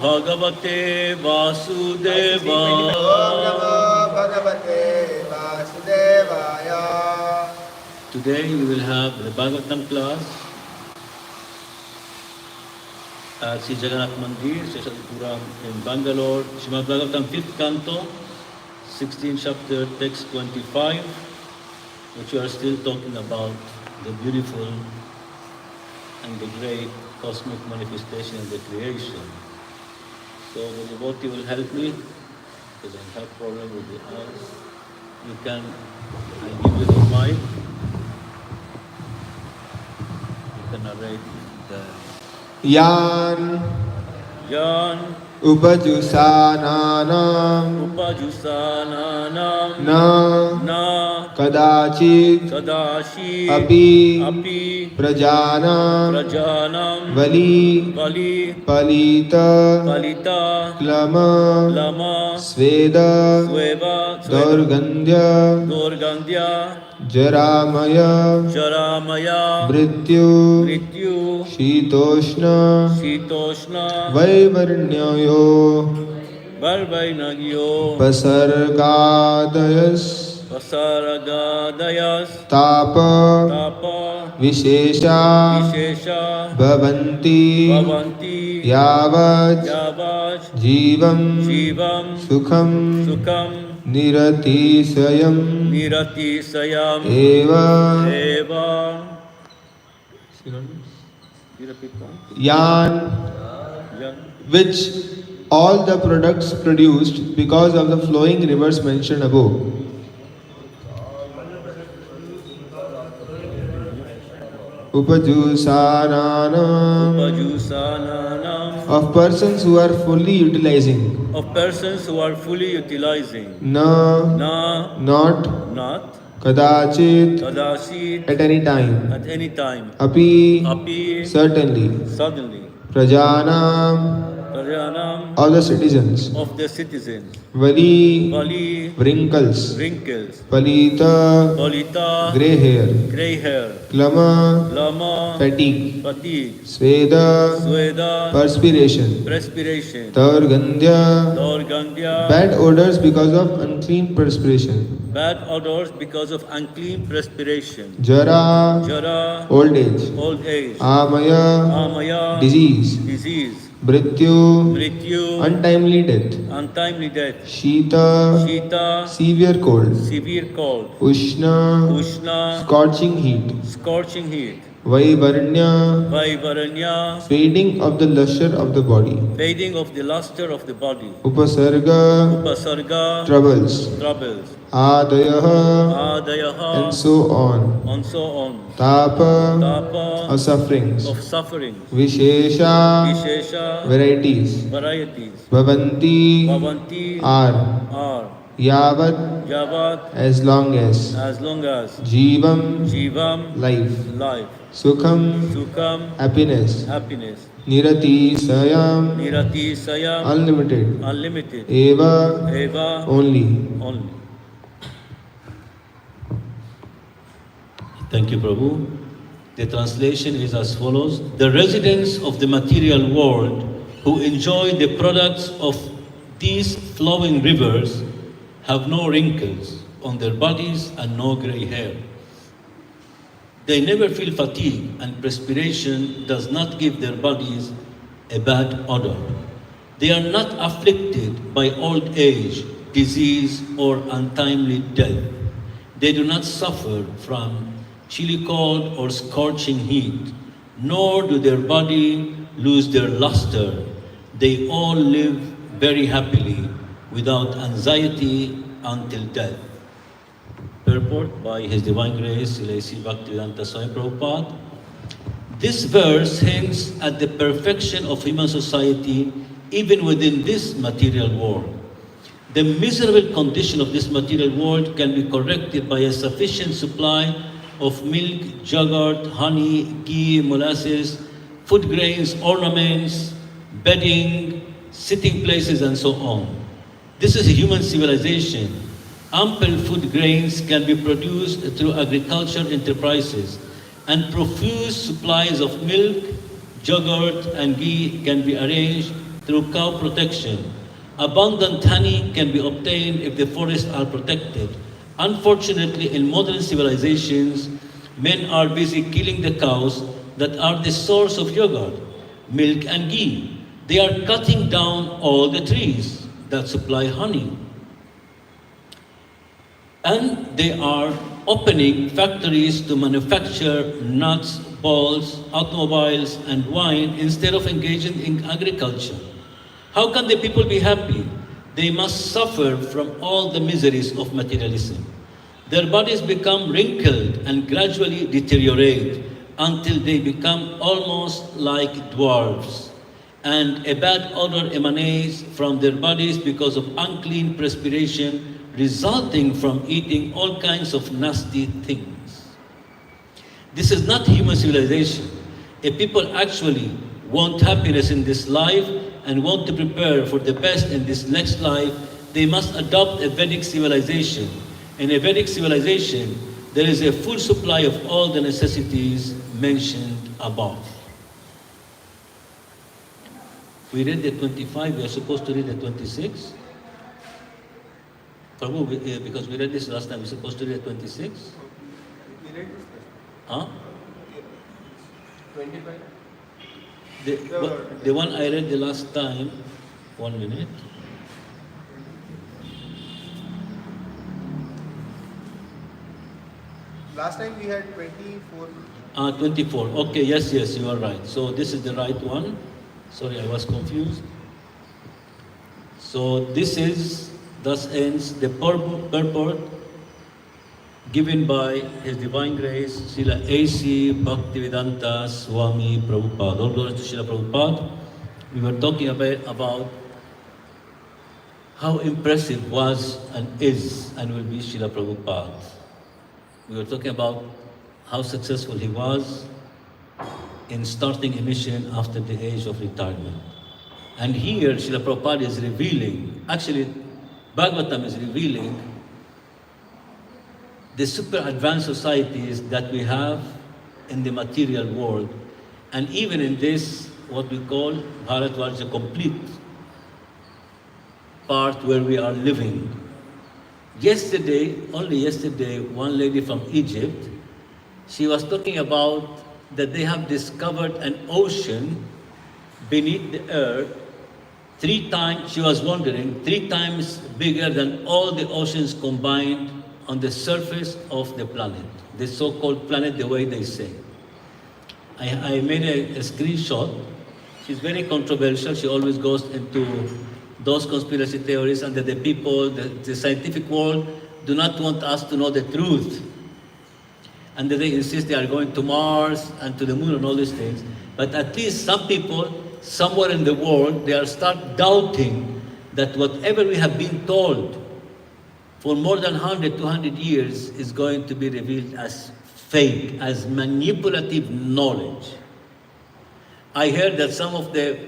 Bhagavate Vasudevaya. Om Namo Bhagavate Vasudevaya. Today we will have the Bhagavatam class at Sri Jagannath Mandir, Seshadipura in Bangalore. Srimad Bhagavatam 5th canto, 16th chapter, text 25, which we are still talking about the beautiful and the great cosmic manifestation of the creation. So the devotee will help me because I have problem with the eyes. You can, I give you the mic. You can narrate the Yan Yan Upajusananam Upajusananam Na Kadachit Sadashi Api Prajanam Vali Palita Lama Sveda Dorgandhya Jaramaya Mrityu Shitoshna Vaivarnyayo Pasargadayas Tapa Vishesha Bhavanti Yavaj Jivam Sukham Niratisayam Eva Yan, which all the products produced because of the flowing rivers mentioned above. Upajusananam of persons who are fully utilizing. Na not Kadachit at any time. Api certainly. Prajanam of the citizens. Vali wrinkles. Palita grey hair. Klama fatigue. Sveda perspiration. Taurgandhya bad odors because of unclean perspiration. Jara old age. Amaya disease. Mrityu untimely death. Shita severe cold. Ushna scorching heat. Vaivarnya fading of the luster of the body. Upasarga troubles. Adayaha and so on. Tapa of sufferings. Vishesha varieties. Bhavanti are. Yavat as long as. Jivam life. Sukham happiness. Niratisayam unlimited. Eva only. Thank you, Prabhu. The translation is as follows. The residents of the material world who enjoy the products of these flowing rivers have no wrinkles on their bodies and no gray hair. They never feel fatigue, and perspiration does not give their bodies a bad odor. They are not afflicted by old age, disease, or untimely death. They do not suffer from chilly cold or scorching heat, nor do their body lose their luster. They all live very happily without anxiety until death. Purport by His Divine Grace, Sri Bhaktivedanta Swami Prabhupada. This verse hints at the perfection of human society even within this material world. The miserable condition of this material world can be corrected by a sufficient supply of milk, yogurt, honey, ghee, molasses, food grains, ornaments, bedding, sitting places, and so on. This is a human civilization. Ample food grains can be produced through agricultural enterprises, and profuse supplies of milk, yogurt, and ghee can be arranged through cow protection. Abundant honey can be obtained if the forests are protected. Unfortunately, in modern civilizations, men are busy killing the cows that are the source of yogurt, milk, and ghee. They are cutting down all the trees that supply honey. And they are opening factories to manufacture nuts, balls, automobiles, and wine instead of engaging in agriculture. How can the people be happy? They must suffer from all the miseries of materialism. Their bodies become wrinkled and gradually deteriorate until they become almost like dwarfs. And a bad odor emanates from their bodies because of unclean perspiration resulting from eating all kinds of nasty things. This is not human civilization. If people actually want happiness in this life and want to prepare for the best in this next life, they must adopt a Vedic civilization. In a Vedic civilization, there is a full supply of all the necessities mentioned above. We read the 25, we are supposed to read the 26. Prabhu, because we read this last time, we're supposed to read 26? We read this. Huh? 25. The one I read the last time, 1 minute. Last time we had 24. 24. Okay, yes, you are right. So this is the right one. Sorry, I was confused. So this is, thus ends the purport given by His Divine Grace, Srila A.C. Bhaktivedanta Swami Prabhupada. All glory to Srila Prabhupada. We were talking about how impressive was and is and will be Srila Prabhupada. We were talking about how successful he was in starting a mission after the age of retirement. And here Srila Prabhupada is revealing, actually Bhagavatam is revealing the super advanced societies that we have in the material world, and even in this, what we call Bharatvarja complete part where we are living. Only yesterday, one lady from Egypt, she was talking about that they have discovered an ocean beneath the earth 3 times, she was wondering, 3 times bigger than all the oceans combined on the surface of the planet, the so-called planet, the way they say. I made a screenshot. She's very controversial. She always goes into those conspiracy theories, and that the people, the scientific world, do not want us to know the truth. And that they insist they are going to Mars and to the moon and all these things. But at least some people, somewhere in the world, they are start doubting that whatever we have been told for more than 100, 200 years is going to be revealed as fake, as manipulative knowledge. I heard that some of the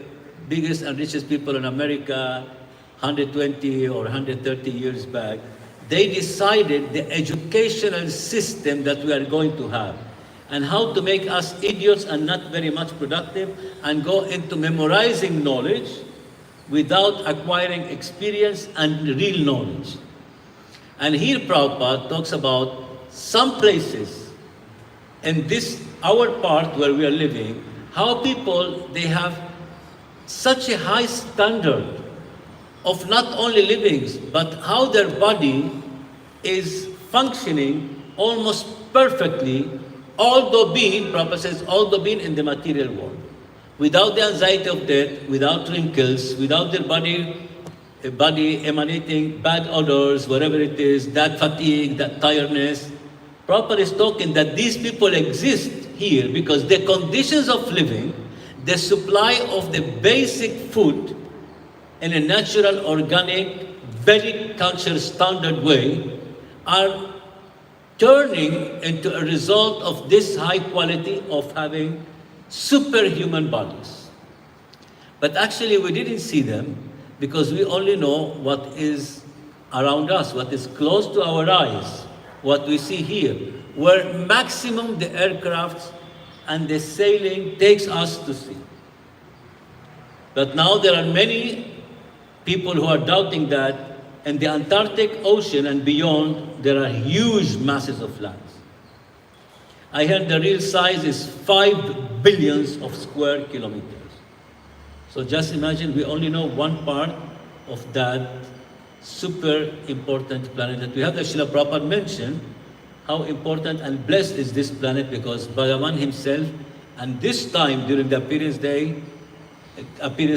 biggest and richest people in America, 120 or 130 years back, they decided the educational system that we are going to have and how to make us idiots and not very much productive and go into memorizing knowledge without acquiring experience and real knowledge. And here Prabhupada talks about some places in this, our part where we are living, how people, they have such a high standard of not only living, but how their body is functioning almost perfectly, although being, Prabhupada says, although being in the material world. Without the anxiety of death, without wrinkles, without their body emanating bad odors, whatever it is, that fatigue, that tiredness. Prabhupada is talking that these people exist here because the conditions of living, the supply of the basic food in a natural, organic, Vedic culture standard way are turning into a result of this high quality of having superhuman bodies. But actually we didn't see them because we only know what is around us, what is close to our eyes, what we see here, where maximum the aircrafts and the sailing takes us to see. But now there are many people who are doubting that in the Antarctic Ocean and beyond, there are huge masses of lands. I heard the real size is 5 billions of square kilometers. So just imagine we only know one part of that super important planet that we have. That Srila Prabhupada mentioned how important and blessed is this planet, because Bhagavan himself, and this time during the appearance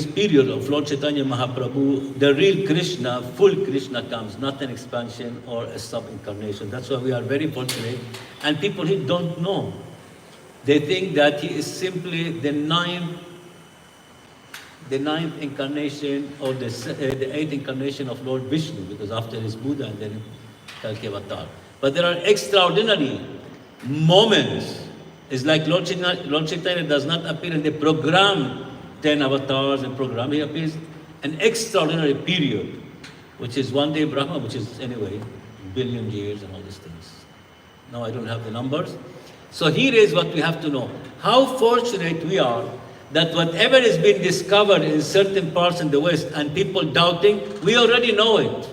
period of Lord Chaitanya Mahaprabhu, the real Krishna, full Krishna comes, not an expansion or a sub-incarnation. That's why we are very fortunate. And people who don't know, they think that he is simply the ninth incarnation or the eighth incarnation of Lord Vishnu, because after is Buddha and then Kalki Avatar. But there are extraordinary moments. It's like Lord Chaitanya does not appear in the program, 10 avatars and program. He appears an extraordinary period, which is one day Brahma, which is anyway billion years and all these things. Now I don't have the numbers. So here is what we have to know. How fortunate we are that whatever is being discovered in certain parts in the West and people doubting, we already know it.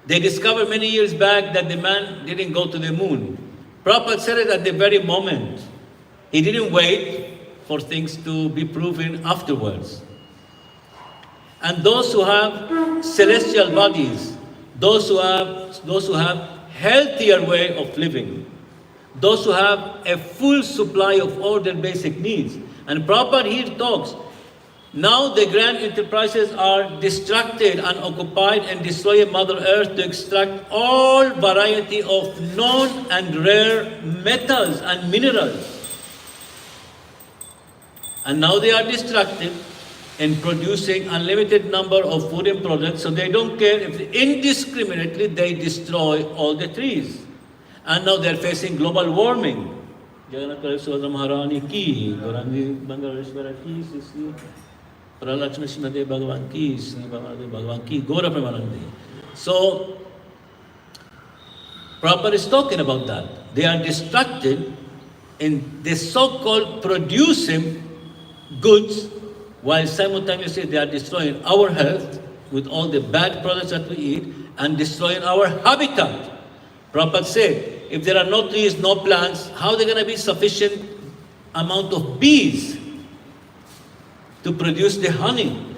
They discovered many years back that the man didn't go to the moon. Prabhupada said it at the very moment. He didn't wait for things to be proven afterwards. And those who have celestial bodies, those who have healthier way of living, those who have a full supply of all their basic needs. And Prabhupada here talks, now the grand enterprises are distracted and occupied and destroying Mother Earth to extract all variety of known and rare metals and minerals. And now they are distracted in producing unlimited number of food and products, so they don't care if indiscriminately they destroy all the trees. And now they're facing global warming. So, Prabhupada is talking about that. They are distracted in the so-called producing goods, while simultaneously they are destroying our health with all the bad products that we eat and destroying our habitat. Prabhupada said, if there are no trees, no plants, how are there going to be sufficient amount of bees to produce the honey?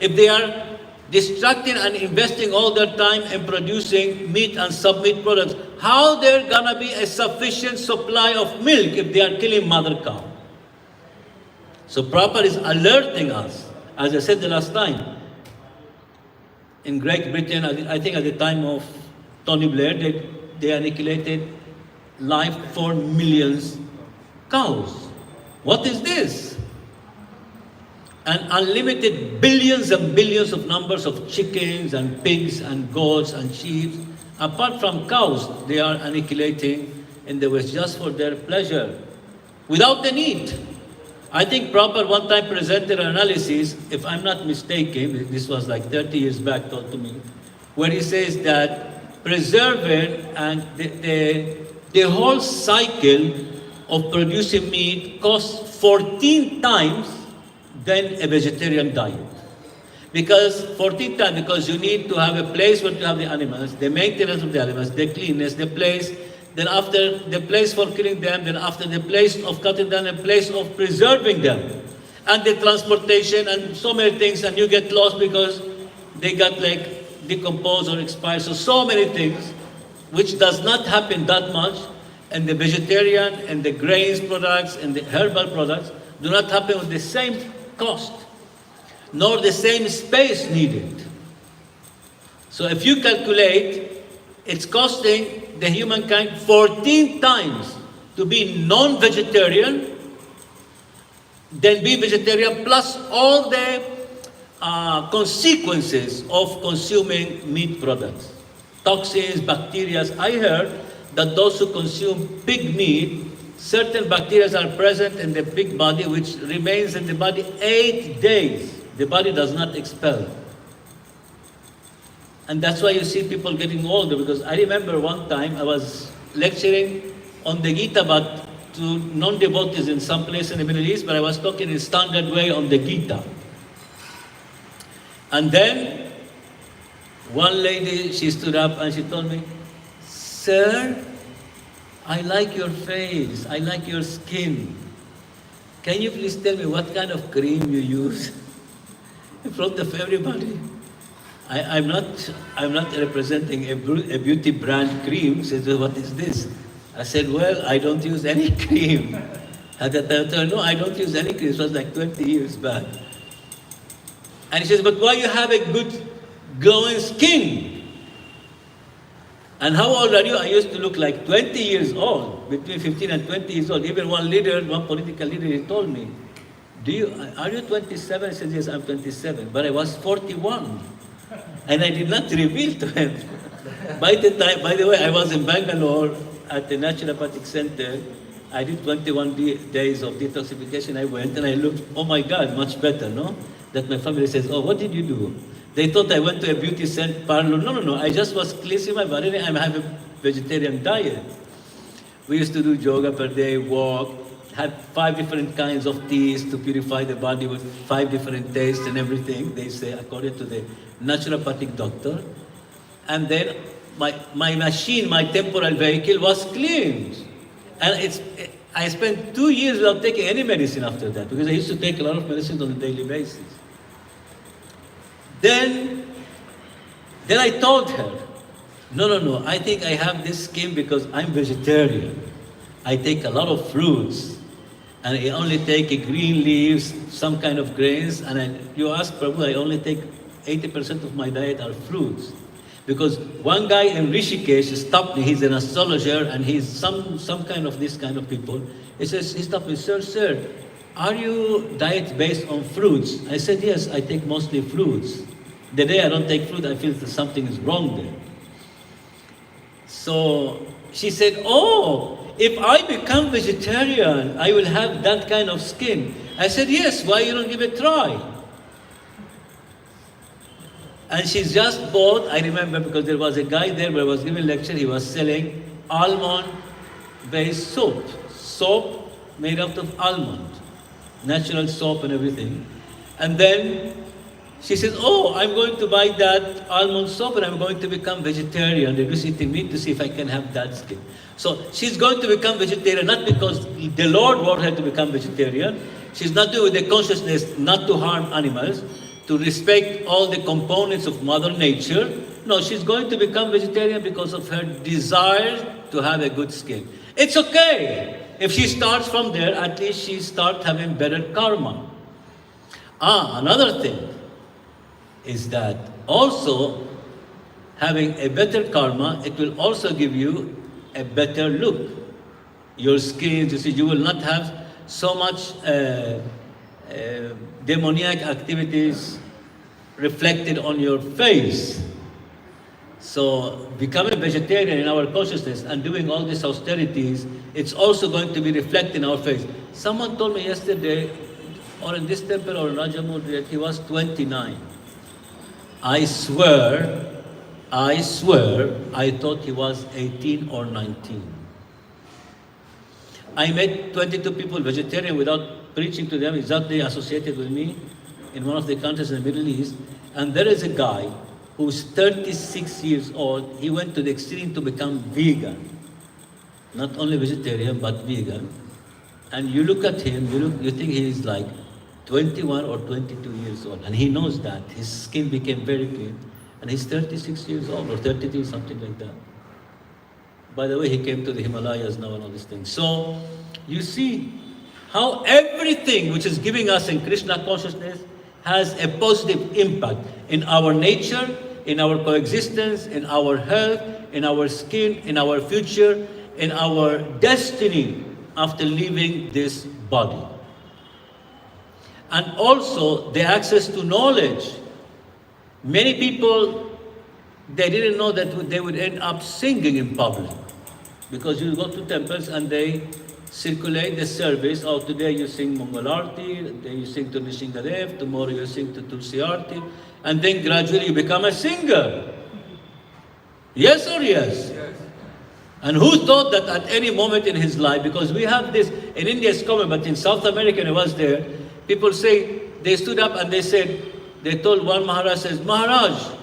If they are distracting and investing all their time in producing meat and sub-meat products, how there going to be a sufficient supply of milk if they are killing mother cow? So Prabhupada is alerting us, as I said the last time. In Great Britain, I think at the time of Tony Blair, they annihilated life for millions cows. What is this? And unlimited billions and billions of numbers of chickens and pigs and goats and sheep. Apart from cows, they are annihilating in the West just for their pleasure, without the need. I think Prabhupada one time presented an analysis, if I'm not mistaken, this was like 30 years back told to me, where he says that preserving and the whole cycle of producing meat costs 14 times than a vegetarian diet. Because 14 times, because you need to have a place where you have the animals, the maintenance of the animals, the cleanness, the place, then after the place for killing them, then after the place of cutting them, a place of preserving them, and the transportation and so many things, and you get lost because they got like decomposed or expired. So many things, which does not happen that much, and the vegetarian and the grains products and the herbal products do not happen with the same cost, nor the same space needed. So if you calculate, it's costing the humankind 14 times to be non-vegetarian than be vegetarian, plus all the consequences of consuming meat products. Toxins, bacteria. I heard that those who consume pig meat, certain bacteria are present in the pig body which remains in the body 8 days. The body does not expel. And that's why you see people getting older, because I remember one time I was lecturing on the Gita about to non-devotees in some place in the Middle East, but I was talking in standard way on the Gita. And then one lady, she stood up and she told me, "Sir, I like your face, I like your skin. Can you please tell me what kind of cream you use?" In front of everybody. I'm not representing a beauty brand cream. She said, "What is this?" I said, "Well, I don't use any cream." At that time, I told her, "No, I don't use any cream." It was like 20 years back. And he says, "But why you have a good glowing skin? And how old are you?" I used to look like 20 years old, between 15 and 20 years old. Even one leader, one political leader, he told me, "Are you 27? I said, "Yes, I'm 27. But I was 41. And I did not reveal to him. By the way, I was in Bangalore at the Naturopathic Center. I did 21 days of detoxification. I went and I looked, oh my God, much better, no? That my family says, "Oh, what did you do?" They thought I went to a beauty center parlor. No. I just was cleansing my body. I'm having a vegetarian diet. We used to do yoga per day, walk, had 5 different kinds of teas to purify the body with 5 different tastes and everything, they say, according to the naturopathic doctor. And then my machine, my temporal vehicle was cleaned. And I spent 2 years without taking any medicine after that, because I used to take a lot of medicine on a daily basis. Then I told her, no, I think I have this skin because I'm vegetarian. I take a lot of fruits, and I only take green leaves, some kind of grains, and you ask Prabhu, I only take 80% of my diet are fruits. Because one guy in Rishikesh stopped me, he's an astrologer, and he's some kind of this kind of people. He stopped me, sir, are you diet based on fruits? I said, yes, I take mostly fruits. The day I don't take fruit, I feel that something is wrong there. So she said, "Oh, if I become vegetarian, I will have that kind of skin." I said, "Yes, why you don't give it a try?" And she just bought, I remember because there was a guy there where I was giving a lecture, he was selling almond-based soap made out of almond, natural soap and everything. And then she says, "Oh, I'm going to buy that almond soap and I'm going to become vegetarian, reduce eating meat to see if I can have that skin." So she's going to become vegetarian, not because the Lord wanted her to become vegetarian. She's not doing with the consciousness not to harm animals, to respect all the components of Mother Nature. No, she's going to become vegetarian because of her desire to have a good skin. It's okay. If she starts from there, at least she starts having better karma. Another thing is that also having a better karma, it will also give you a better look. Your skin, you see, you will not have so much demoniac activities reflected on your face. So becoming vegetarian in our consciousness and doing all these austerities, it's also going to be reflected in our face. Someone told me yesterday, or in this temple or in Rajamund, that he was 29. I swear, I thought he was 18 or 19. I met 22 people vegetarian without preaching to them, exactly associated with me, in one of the countries in the Middle East. And there is a guy who's 36 years old. He went to the extreme to become vegan. Not only vegetarian, but vegan. And you look at him, you think he is like 21 or 22 years old. And he knows that. His skin became very clean. And he's 36 years old, or 32, something like that. By the way, he came to the Himalayas now and all these things. So, you see how everything which is giving us in Krishna consciousness has a positive impact in our nature, in our coexistence, in our health, in our skin, in our future, in our destiny after leaving this body. And also the access to knowledge. Many people, they didn't know that they would end up singing in public. Because you go to temples and they circulate the service. Oh, today you sing Mangal Arti, today you sing to Nishingadev, tomorrow you sing to Tulsi Arti, and then gradually you become a singer. Yes or yes? Yes. And who thought that at any moment in his life, because we have this, in India it's common, but in South America when I was there, people say, they stood up and they said, they told one Maharaj, says, Maharaj,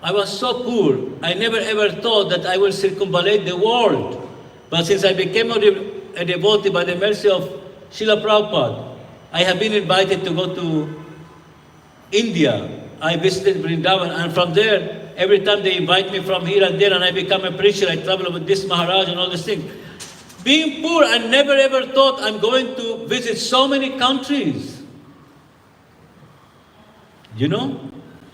I was so poor, I never ever thought that I will circumvallate the world. But since I became a devotee by the mercy of Srila Prabhupada, I have been invited to go to India. I visited Vrindavan, and from there, every time they invite me from here and there, and I become a preacher, I travel with this Maharaj and all these things. Being poor, I never ever thought I'm going to visit so many countries. You know?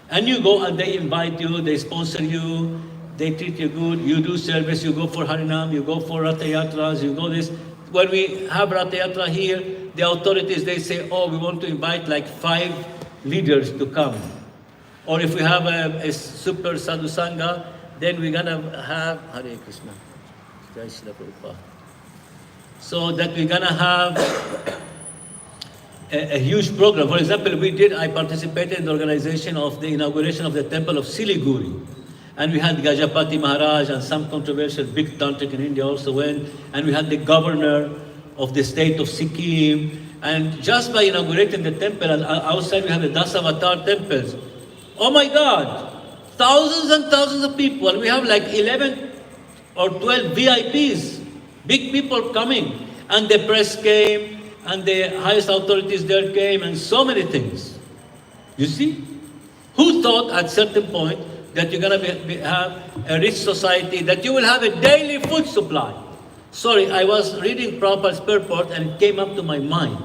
And you go and they invite you, they sponsor you, they treat you good, you do service, you go for Harinam, you go for Ratha Yatras, you go this. When we have Ratha Yatra here, the authorities, they say, oh, we want to invite like 5 leaders to come. Or if we have a super sadhu sangha, then we're gonna have Hare Krishna. Jai Srila Prabhupada. So that we're gonna have a huge program. For example, I participated in the organization of the inauguration of the temple of Siliguri. And we had Gajapati Maharaj and some controversial big tantric in India also went. And we had the governor of the state of Sikkim. And just by inaugurating the temple, and outside we have the Dasavatar temples. Oh my God, thousands and thousands of people. And we have like 11 or 12 VIPs, big people coming. And the press came, and the highest authorities there came, and so many things. You see? Who thought at certain point that you're going to have a rich society, that you will have a daily food supply? Sorry, I was reading Prabhupada's purport, and it came up to my mind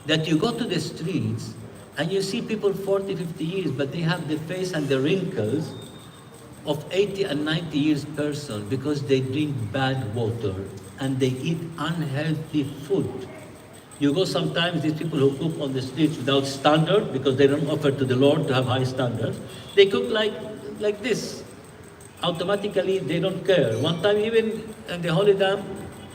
that you go to the streets, and you see people 40, 50 years, but they have the face and the wrinkles of 80 and 90 years person because they drink bad water and they eat unhealthy food. You go sometimes, these people who cook on the streets without standard, because they don't offer to the Lord to have high standards, they cook like this. Automatically, they don't care. One time, even in the Holy Dam,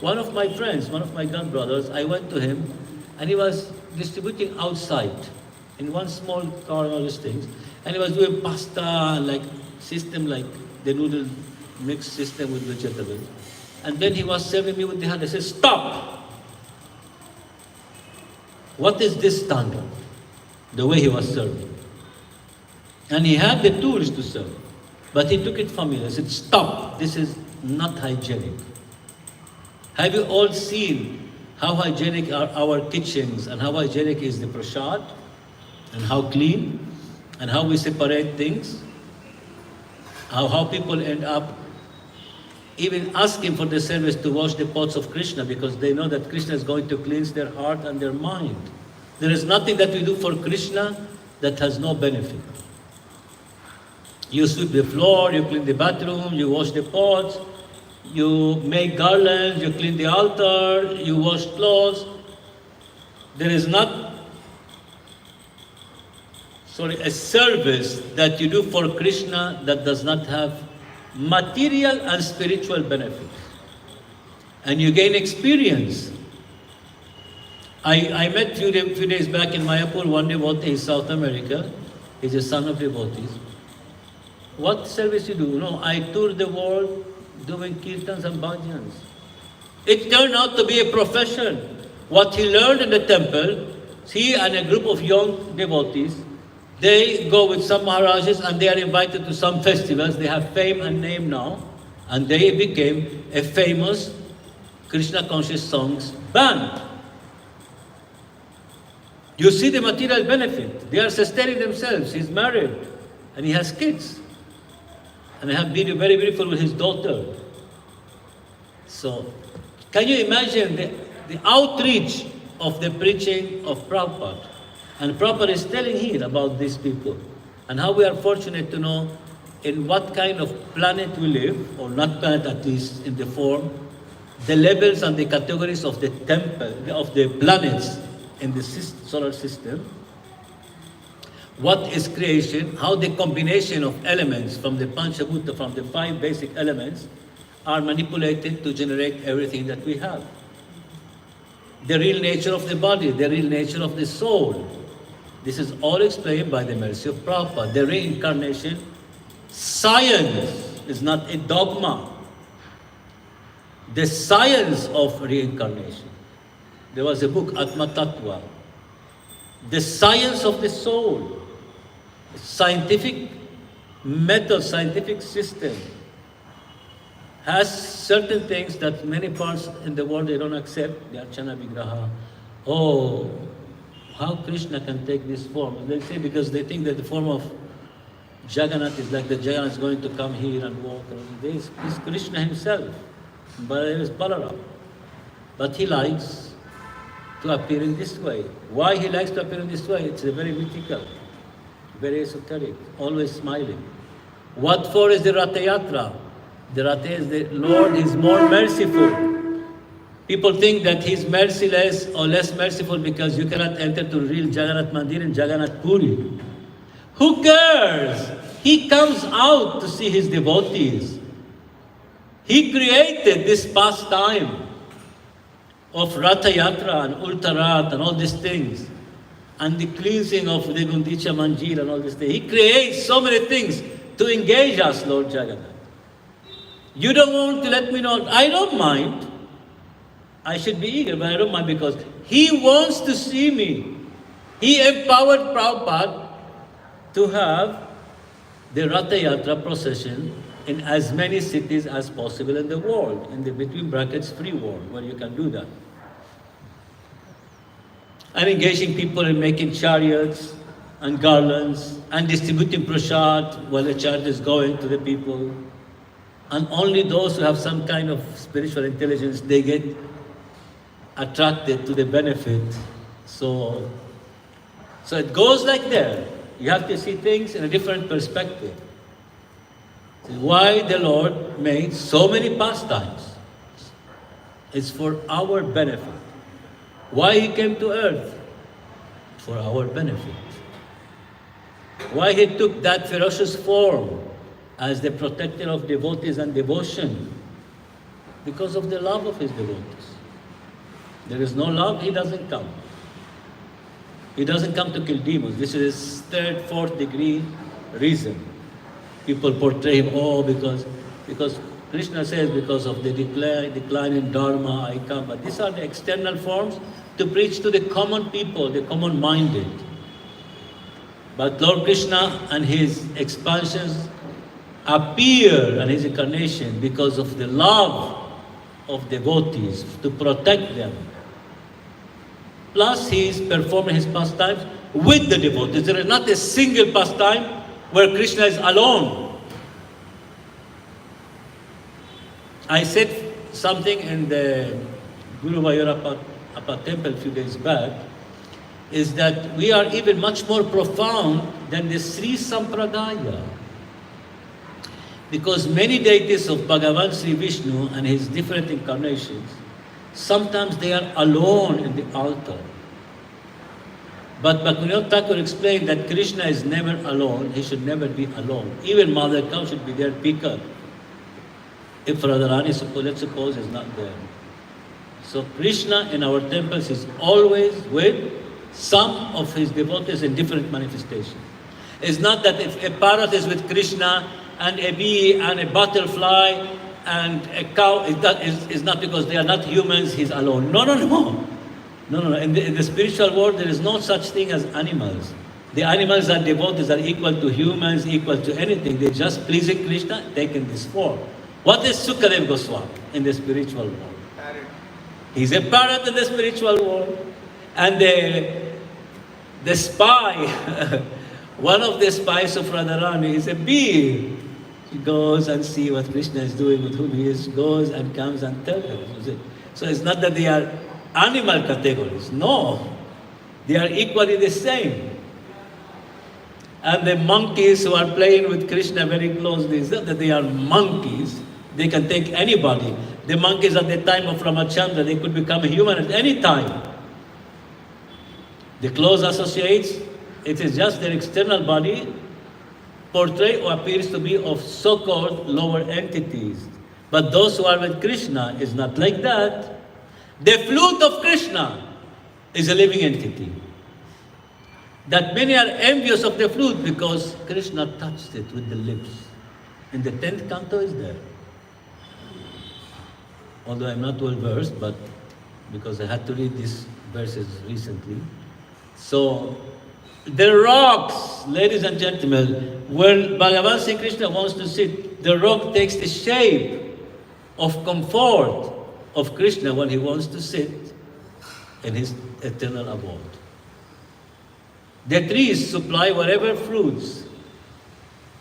one of my friends, one of my grandbrothers, I went to him, and he was distributing outside in one small car and all these things, and he was doing pasta, like system like the noodle mixed system with vegetables. And then he was serving me with the hand. I said, stop! What is this standard? The way he was serving. And he had the tools to serve, but he took it from me. I said, stop, this is not hygienic. Have you all seen how hygienic are our kitchens and how hygienic is the prasad? And how clean, and how we separate things, how people end up even asking for the service to wash the pots of Krishna because they know that Krishna is going to cleanse their heart and their mind. There is nothing that we do for Krishna that has no benefit. You sweep the floor, you clean the bathroom, you wash the pots, you make garlands, you clean the altar, you wash clothes. There is not a service that you do for Krishna that does not have material and spiritual benefits. And you gain experience. I met few days back in Mayapur, one devotee in South America. He's a son of devotees. What service you do? No, I tour the world doing kirtans and bhajans. It turned out to be a profession. What he learned in the temple, he and a group of young devotees, they go with some Maharajas and they are invited to some festivals. They have fame and name now. And they became a famous Krishna conscious songs band. You see the material benefit. They are sustaining themselves. He's married and he has kids. And I have been very beautiful with his daughter. So, can you imagine the outreach of the preaching of Prabhupada? And Prabhupada is telling here about these people and how we are fortunate to know in what kind of planet we live, or not planet at least in the form, the levels and the categories of the temple, of the planets in the solar system. What is creation, how the combination of elements from the Panchabhuta, from the 5 basic elements, are manipulated to generate everything that we have. The real nature of the body, the real nature of the soul. This is all explained by the mercy of Prabhupada. The reincarnation, science is not a dogma. the science of reincarnation. There was a book, Atma Tattva, the science of the soul, scientific method, scientific system, has certain things that many parts in the world they don't accept. The Archana Vigraha. Oh, how Krishna can take this form? They say because they think that the form of Jagannath is like the Jagannath is going to come here and walk. This is Krishna himself, but it is Balaram. But he likes to appear in this way. Why he likes to appear in this way? It's a very mythical, very esoteric, always smiling. What for is the Ratha Yatra? The Ratha is the Lord is more merciful. People think that he's merciless or less merciful because you cannot enter to real Jagannath Mandir and Jagannath Puri. Who cares? He comes out to see his devotees. He created this pastime of Ratha Yatra and Ultarat and all these things, and the cleansing of the Gundicha Manjil and all these things. He creates so many things to engage us, Lord Jagannath. You don't want to let me know. I don't mind. I should be eager, but I don't mind because he wants to see me. He empowered Prabhupada to have the Ratha Yatra procession in as many cities as possible in the world, in the between brackets free world, where you can do that. And engaging people in making chariots and garlands and distributing prasad while the chariot is going to the people. And only those who have some kind of spiritual intelligence, they get attracted to the benefit. So it goes like that. You have to see things in a different perspective. This is why the Lord made so many pastimes. It's for our benefit. Why he came to earth? For our benefit. Why he took that ferocious form as the protector of devotees and devotion? Because of the love of his devotees. There is no love, he doesn't come. He doesn't come to kill demons. This is his third, fourth degree reason. People portray him, because Krishna says, because of the decline in Dharma, I come. But these are the external forms to preach to the common people, the common-minded. But Lord Krishna and his expansions appear and his incarnation because of the love of devotees, to protect them. Plus, he is performing his pastimes with the devotees. There is not a single pastime where Krishna is alone. I said something in the Guru Vayurappa temple a few days back, is that we are even much more profound than the Sri Sampradaya. Because many deities of Bhagavan Sri Vishnu and his different incarnations, sometimes they are alone in the altar. But Bhaktivinoda Thakur explained that Krishna is never alone, he should never be alone. Even Mother Cow should be there, picker. If Radharani, let's suppose, is not there. So Krishna in our temples is always with some of his devotees in different manifestations. It's not that if a parrot is with Krishna and a bee and a butterfly and a cow, is not because they are not humans, he's alone. No. In the spiritual world, there is no such thing as animals. The animals are devotees, are equal to humans, equal to anything. They're just pleasing Krishna, taking this form. What is Sukadev Goswami in the spiritual world? Parrot. He's a parrot in the spiritual world. And the spy, one of the spies of Radharani is a bee. He goes and sees what Krishna is doing, with whom he is, goes and comes and tells her. So it's not that they are animal categories. No. They are equally the same. And the monkeys who are playing with Krishna very closely, it's not that they are monkeys. They can take anybody. The monkeys at the time of Ramachandra, they could become a human at any time. The close associates, it is just their external body portray or appears to be of so-called lower entities. But those who are with Krishna is not like that. The flute of Krishna is a living entity. That many are envious of the flute because Krishna touched it with the lips. And the 10th canto is there. although I'm not well versed, but because I had to read these verses recently. So, the rocks, ladies and gentlemen, where Bhagavan Sri Krishna wants to sit, the rock takes the shape of comfort of Krishna when he wants to sit in his eternal abode. The trees supply whatever fruits,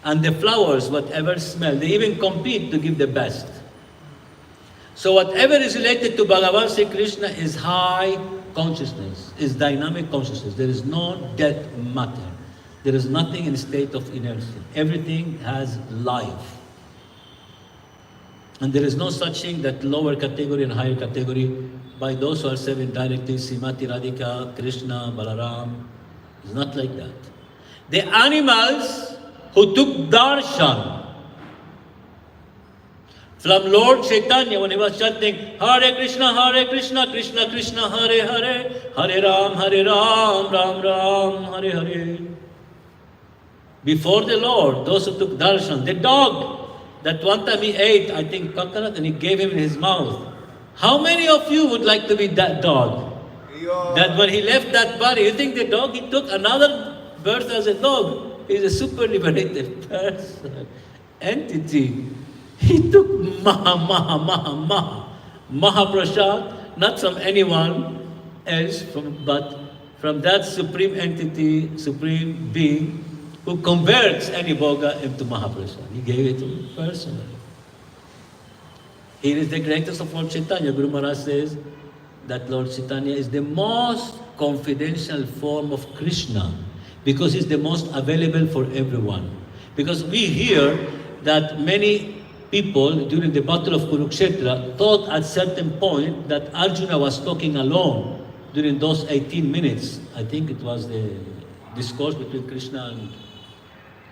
and the flowers whatever smell. They even compete to give the best. So whatever is related to Bhagavan Sri Krishna is high consciousness, is dynamic consciousness. There is no dead matter. There is nothing in a state of inertia. Everything has life. And there is no such thing that lower category and higher category by those who are serving directly, Srimati Radhika, Krishna, Balaram. It's not like that. The animals who took darshan from Lord Chaitanya when he was chanting Hare Krishna, Krishna Krishna, Hare Hare, Hare Ram, Ram Ram, Hare Hare. Before the Lord, those who took darshan, the dog that one time he ate, I think, coconut, and he gave him in his mouth. How many of you would like to be that dog? That when he left that body, you think the dog, he took another birth as a dog. He's a super liberated person, entity. He took Mahaprasad, not from anyone else, but from that supreme entity, supreme being, who converts any Bhoga into Mahaprasad. He gave it to him personally. Here is the greatest of Lord Chaitanya. Guru Maharaj says that Lord Chaitanya is the most confidential form of Krishna because he's the most available for everyone. Because we hear that many people during the battle of Kurukshetra thought at certain point that Arjuna was talking alone during those 18 minutes. I think it was the discourse between Krishna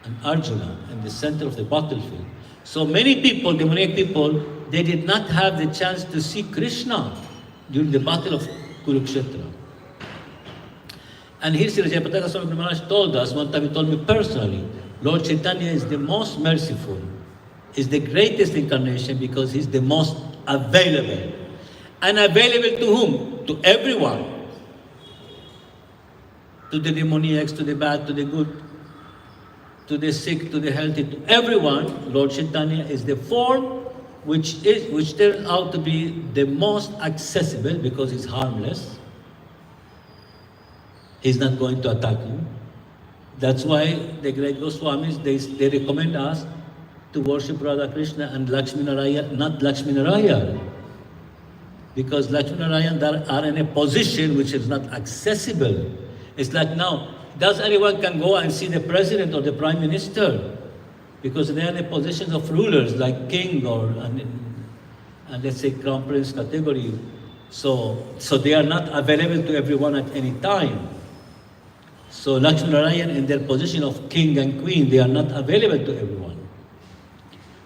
and Arjuna in the center of the battlefield. So many people, demoniac people, they did not have the chance to see Krishna during the battle of Kurukshetra. And here Sri Jayapataka Swami Maharaj told us, one time he told me personally, Lord Chaitanya is the most merciful, is the greatest incarnation because he's the most available. And available to whom? To everyone. To the demoniacs, to the bad, to the good, to the sick, to the healthy, to everyone. Lord Chaitanya is the form which turns out to be the most accessible because he's harmless. He's not going to attack you. That's why the great Goswamis, they recommend us to worship Radha Krishna and Lakshmi Narayan, not Lakshmi Narayan. Because Lakshmi Narayan are in a position which is not accessible. It's like now, does anyone can go and see the president or the prime minister? Because they are in a position of rulers like king or and let's say crown prince category. So they are not available to everyone at any time. So Lakshmi Narayan in their position of king and queen, they are not available to everyone.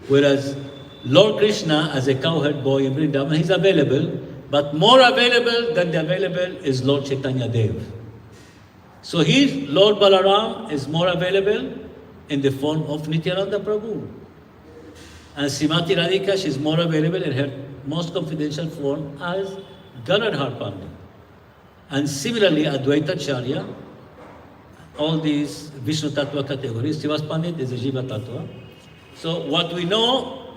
Whereas Lord Krishna as a cowherd boy in Vrindavan, he's available, but more available than the available is Lord Chaitanya Dev. So here, Lord Balaram is more available in the form of Nityananda Prabhu. And Srimati Radhika, she's more available in her most confidential form as Ganadhar Pandit. And similarly, Advaita Charya, all these Vishnu Tattva categories, Srivas Pandit is a Jiva Tattva. So what we know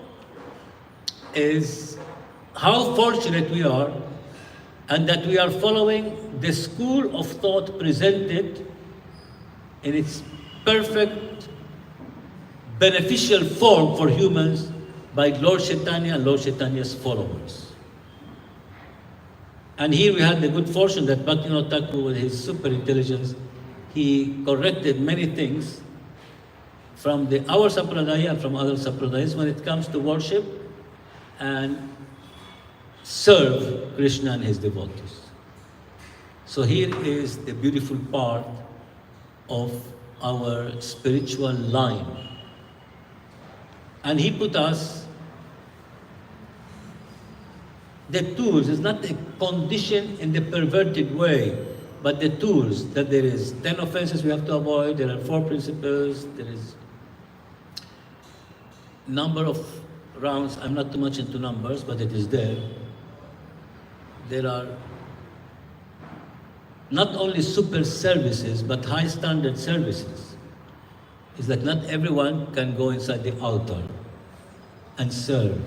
is how fortunate we are and that we are following the school of thought presented in its perfect, beneficial form for humans by Lord Chaitanya and Lord Chaitanya's followers. And here we had the good fortune that Bhaktivinoda Thakur, with his super intelligence, he corrected many things from our Sampradaya and from other Sampradayas when it comes to worship and serve Krishna and his devotees. So here is the beautiful part of our spiritual line. And he put us the tools. It's not a condition in the perverted way, but the tools that there is 10 offenses we have to avoid, there are 4 principles, there is number of grounds, I'm not too much into numbers, but it is there. There are not only super services, but high standard services. It's that not everyone can go inside the altar and serve.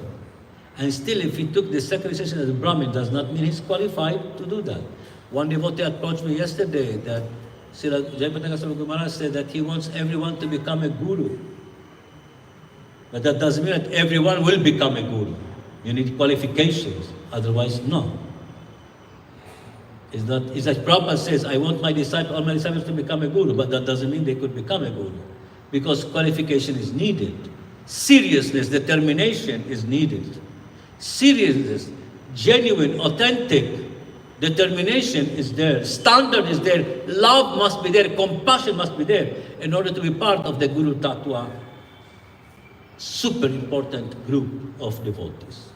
And still, if he took the sacralization as a Brahmin, does not mean he's qualified to do that. One devotee approached me yesterday that Srila Jayapataka Swami Maharaj said that he wants everyone to become a guru. But that doesn't mean that everyone will become a guru. You need qualifications, otherwise no. It's like Prabhupada says, I want all my disciples to become a guru, but that doesn't mean they could become a guru. Because qualification is needed. Seriousness, determination is needed. Seriousness, genuine, authentic determination is there. Standard is there. Love must be there. Compassion must be there in order to be part of the Guru Tattva. Super important group of devotees.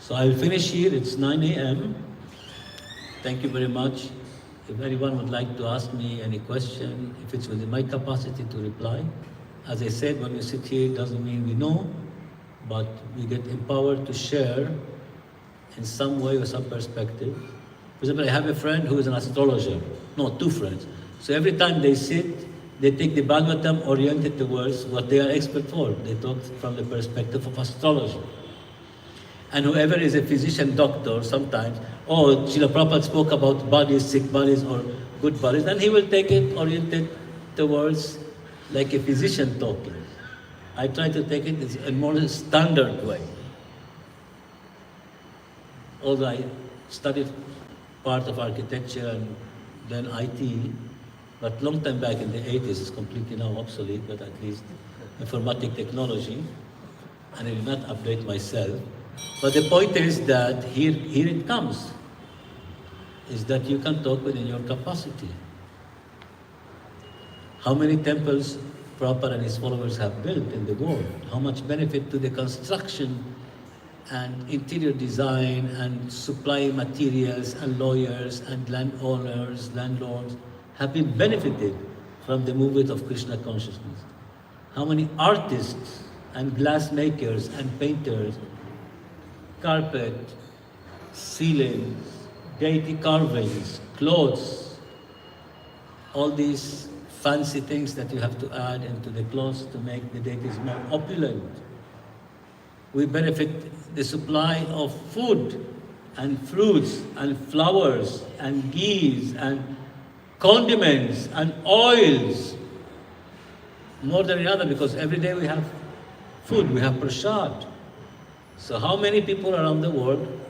So I will finish here. It's 9 a.m. Thank you very much. If anyone would like to ask me any question, if it's within my capacity to reply. As I said, when we sit here, it doesn't mean we know, but we get empowered to share in some way or some perspective. For example, I have a friend who is an astrologer. No, two friends. So every time they sit, they take the Bhagavatam oriented towards what they are expert for. They talk from the perspective of astrology. And whoever is a physician doctor, sometimes, Srila Prabhupada spoke about bodies, sick bodies or good bodies, and he will take it oriented towards like a physician talking. I try to take it in a more standard way. Although I studied part of architecture and then IT, but long time back in the 80s, it's completely now obsolete, but at least informatic technology, and I did not update myself. But the point is that here it comes, is that you can talk within your capacity. How many temples Prabhupada and his followers have built in the world? How much benefit to the construction and interior design and supply materials and lawyers and landowners, landlords have been benefited from the movement of Krishna consciousness. How many artists and glass makers and painters, carpet, ceilings, deity carvings, clothes, all these fancy things that you have to add into the clothes to make the deities more opulent. We benefit the supply of food and fruits and flowers and ghees and condiments and oils more than another, because every day we have food, we have prasad. So how many people around the world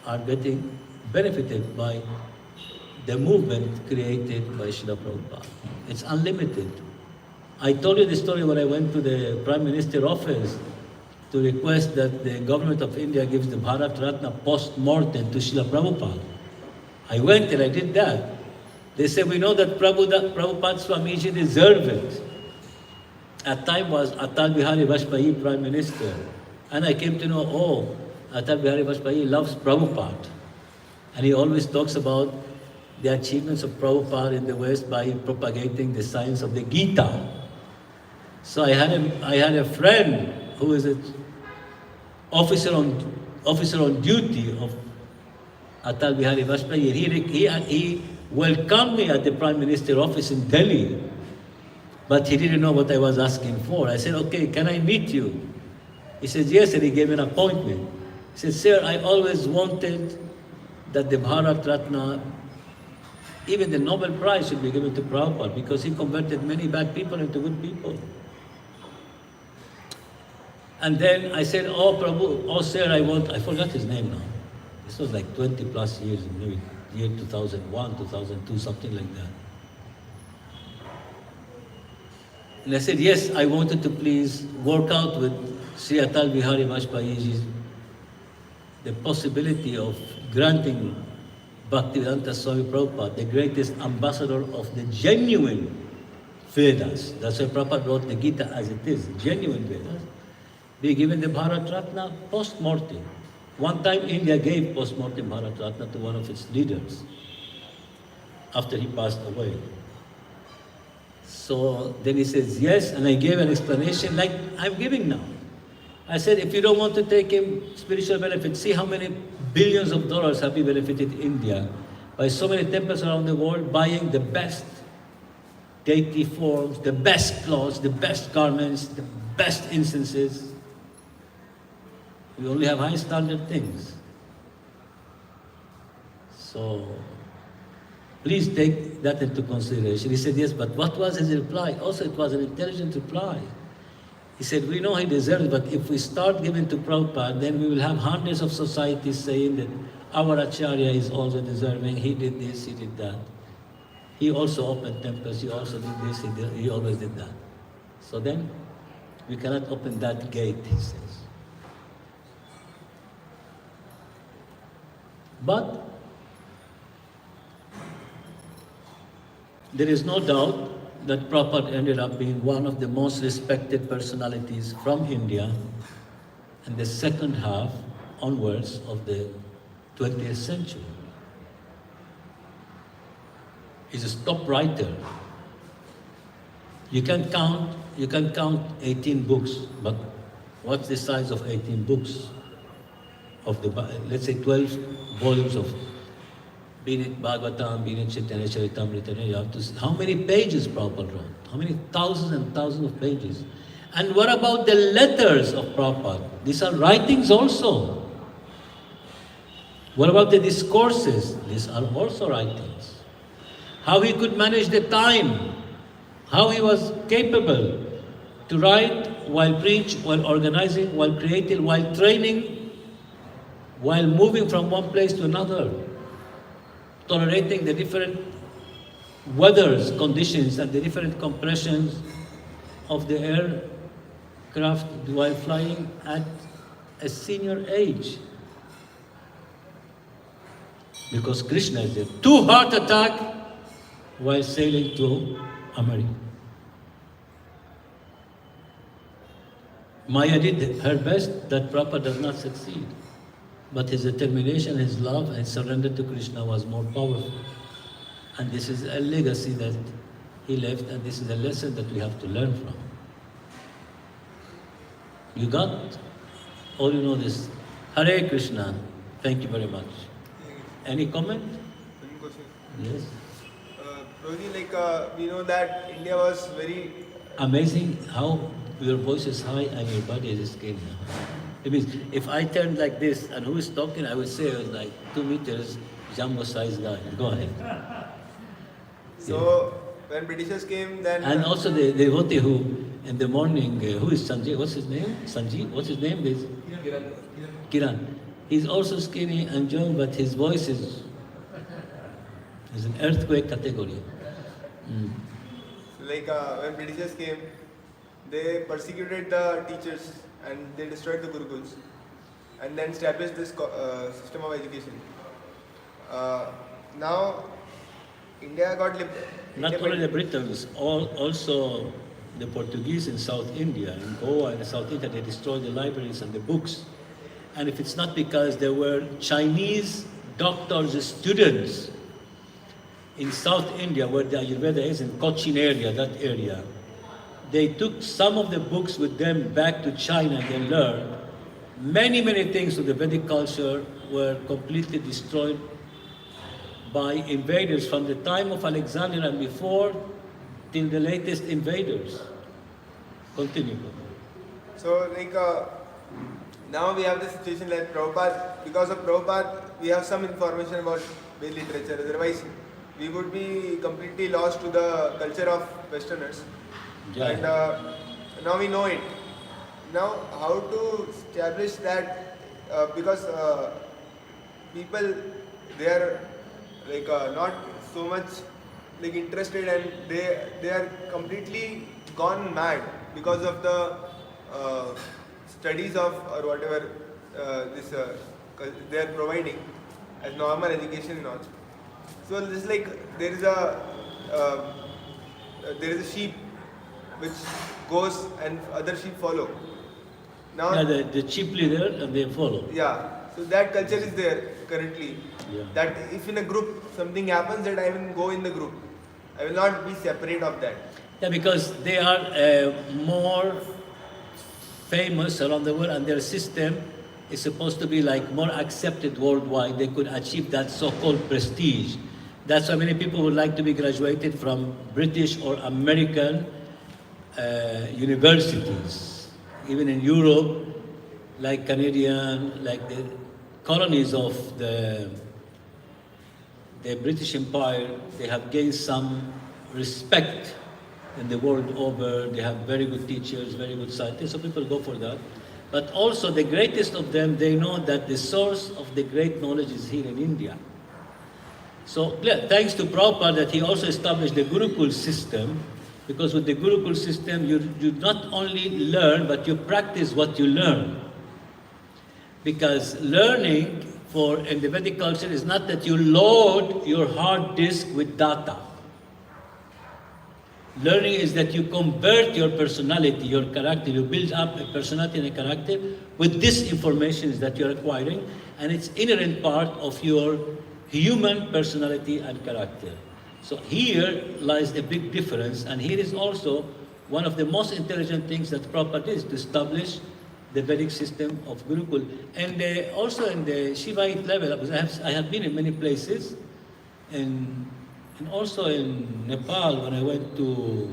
are getting benefited by the movement created by Srila Prabhupada? It's unlimited. I told you the story when I went to the Prime Minister's office to request that the government of India gives the Bharat Ratna post-mortem to Srila Prabhupada. I went and I did that. They said, we know that Prabhupada Swamiji deserved it. At time was Atal Bihari Vajpayee Prime Minister. And I came to know, Atal Bihari Vajpayee loves Prabhupada. And he always talks about the achievements of Prabhupada in the West by propagating the science of the Gita. So I had a friend who is an officer on duty of Atal Bihari Vajpayee. He welcomed me at the Prime Minister's office in Delhi, but he didn't know what I was asking for. I said, okay, can I meet you? He said, yes, and he gave me an appointment. He said, sir, I always wanted that the Bharat Ratna, even the Nobel Prize, should be given to Prabhupada, because he converted many bad people into good people. And then I said, Prabhu, sir, I forgot his name now. This was like 20 plus years, maybe year 2001, 2002, something like that. And I said, yes, I wanted to please work out with Sri Atal Bihari Vajpayee the possibility of granting Bhaktivedanta Swami Prabhupada, the greatest ambassador of the genuine Vedas. That's why Prabhupada wrote the Gita as it is, genuine Vedas, be given the Bharat Ratna post-mortem. One time India gave post-mortem Bharat Ratna to one of its leaders after he passed away. So then he says, yes, and I gave an explanation like I'm giving now. I said, if you don't want to take him spiritual benefit, see how many billions of dollars have we benefited India by so many temples around the world buying the best deity forms, the best clothes, the best garments, the best incenses. We only have high standard things. So, please take that into consideration. He said, yes, but what was his reply? Also, it was an intelligent reply. He said, we know he deserves, but if we start giving to Prabhupada, then we will have hundreds of societies saying that our Acharya is also deserving, he did this, he did that. He also opened temples, he also did this, he always did that. So then, we cannot open that gate, he says. But, there is no doubt that Prabhupada ended up being one of the most respected personalities from India in the second half onwards of the 20th century. He's a top writer. You can count 18 books, but what's the size of 18 books? Of the, let's say 12 volumes of Binit Bhagavatam, Binit Chaitanya Charitamrita, you have to see how many pages Prabhupada wrote, how many thousands and thousands of pages. And what about the letters of Prabhupada? These are writings also. What about the discourses? These are also writings. How he could manage the time, how he was capable to write while preach, while organizing, while creating, while training, while moving from one place to another, tolerating the different weathers, conditions, and the different compressions of the aircraft while flying at a senior age. Because Krsna is there. 2 heart attack while sailing to America. Maya did her best that Prabhupada does not succeed. But his determination, his love, and surrender to Krishna was more powerful. And this is a legacy that he left, and this is a lesson that we have to learn from. You got? All you know this. Hare Krishna. Thank you very much. Any comment? One question. Yes. Prabhuji, we know that India was very Amazing how your voice is high and your body is skinny. It means if I turn like this and who is talking, I would say I was like 2 meters, jumbo-sized guy. Go ahead. So when Britishers came, then And also the devotee who in the morning, who is Sanjay? What's his name? Sanjay? What's his name? Is Kiran. He's also skinny and young, but his voice is an earthquake category. when Britishers came, they persecuted the teachers and they destroyed the Gurukuls, and then established this system of education. Now India got Not only the Britons, also the Portuguese in South India, in Goa and South India, they destroyed the libraries and the books. And if it's not because there were Chinese doctors, students in South India, where the Ayurveda is, in Cochin area, that area, they took some of the books with them back to China and they learned many, many things of the Vedic culture were completely destroyed by invaders from the time of Alexander and before till the latest invaders. Continue. So now we have the situation like Prabhupada, because of Prabhupada we have some information about Vedic literature, otherwise we would be completely lost to the culture of Westerners. Yeah. And now we know it. Now how to establish that, because people, they are not so much interested, and they are completely gone mad because of the studies of or whatever they are providing as normal education and all. So this is there is a sheep which goes and other sheep follow. Now Yeah, the chief leader and they follow. yeah, so that culture is there currently. Yeah. That if in a group something happens, that I will go in the group. I will not be separate of that. Yeah, because they are more famous around the world, and their system is supposed to be like more accepted worldwide. They could achieve that so-called prestige. That's why many people would like to be graduated from British or American universities. Even in Europe, like Canadian, like the colonies of the British Empire, they have gained some respect in the world over. They have very good teachers, very good scientists, so people go for that. But also the greatest of them, they know that the source of the great knowledge is here in India. So thanks to Prabhupada that he also established the Gurukul system, because with the Gurukul system you not only learn, but you practice what you learn. Because learning in the Vedic culture is not that you load your hard disk with data. Learning is that you convert your personality, your character, you build up a personality and a character with this information that you're acquiring, and it's inherent part of your human personality and character. So here lies a big difference, and here is also one of the most intelligent things that Prabhupada did, is to establish the Vedic system of Gurukul. And also in the Shivaite level, because I have been in many places, and also in Nepal, when I went to,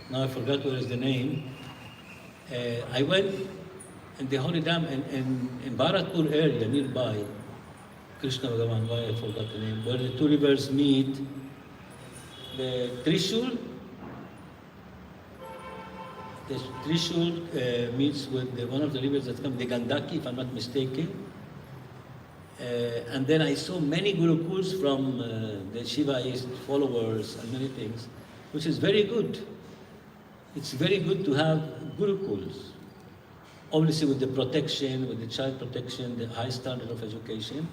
now I forgot what is the name, I went in the Holy Dam in Bharatpur area nearby, Krsna Bhagavan, why I forgot the name, where the two rivers meet, the Trishul meets with one of the rivers that comes, the Gandaki, if I'm not mistaken. And then I saw many Gurukuls from the Shivaist followers and many things, which is very good. It's very good to have Gurukuls. Obviously with the protection, with the child protection, the high standard of education.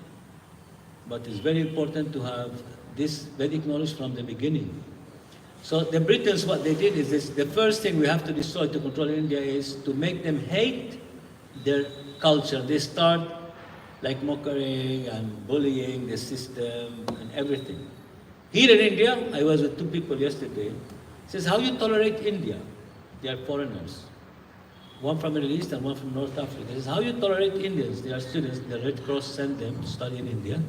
But it's very important to have this Vedic knowledge from the beginning. So the Britons, what they did is this: the first thing we have to destroy to control India is to make them hate their culture. They start like mocking and bullying the system and everything. Here in India, I was with two people yesterday. Says, how you tolerate India? They are foreigners. One from Middle East and one from North Africa. Says, how you tolerate Indians? They are students. The Red Cross sent them to study in India.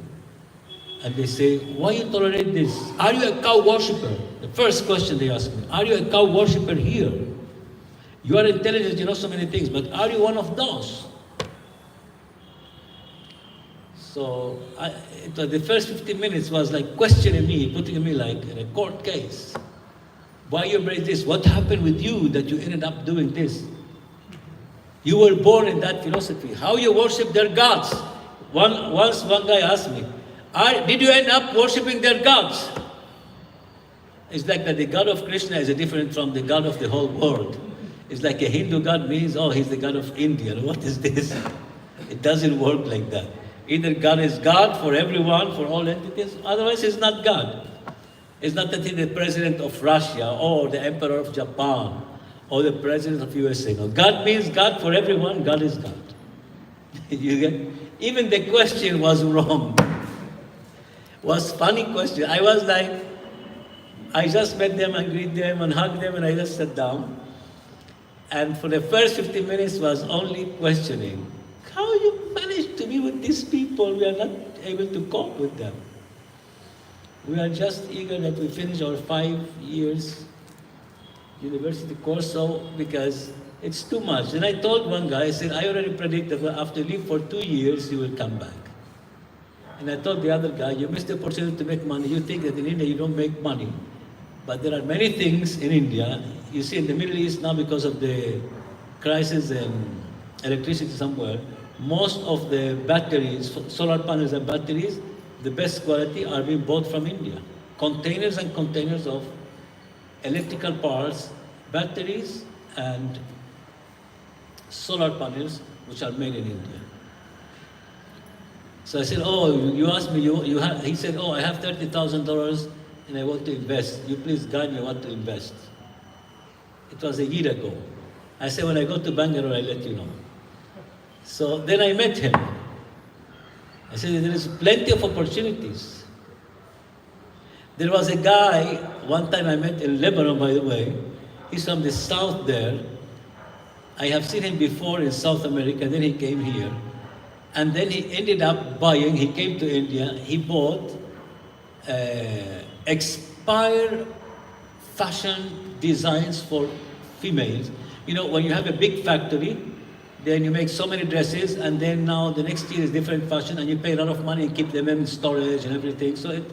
And they say, why you tolerate this? Are you a cow worshipper? The first question they ask me, are you a cow worshipper here? You are intelligent, you know so many things, but are you one of those? So the first 15 minutes was like questioning me, putting me like in a court case. Why you embrace this? What happened with you that you ended up doing this? You were born in that philosophy. How you worship their gods? Once one guy asked me, did you end up worshipping their gods? It's like that the God of Krsna is different from the God of the whole world. It's like a Hindu God means, oh, he's the God of India. What is this? It doesn't work like that. Either God is God for everyone, for all entities, otherwise he's not God. It's not that he's the president of Russia or the emperor of Japan or the president of USA. No, God means God for everyone, God is God. You get? Even the question was wrong. Was funny question. I was like, I just met them and greeted them and hugged them and I just sat down. And for the first 15 minutes was only questioning. How you managed to be with these people? We are not able to cope with them. We are just eager that we finish our 5 years university course, so because it's too much. And I told one guy, I said, I already predict that after you live for 2 years, you will come back. And I told the other guy, you missed the opportunity to make money. You think that in India you don't make money. But there are many things in India. You see in the Middle East now, because of the crisis in electricity somewhere, most of the batteries, solar panels and batteries, the best quality are being bought from India. Containers and containers of electrical parts, batteries and solar panels which are made in India. So I said, oh, you asked me, he said, oh, I have $30,000 and I want to invest. You please guide me what to invest. It was a year ago. I said, when I go to Bangalore, I'll let you know. So then I met him. I said, there is plenty of opportunities. There was a guy, one time I met in Lebanon, by the way. He's from the south there. I have seen him before in South America, then he came here. And then he ended up buying, he came to India, he bought expired fashion designs for females. You know, when you have a big factory, then you make so many dresses, and then now the next year is different fashion, and you pay a lot of money and keep them in storage and everything. So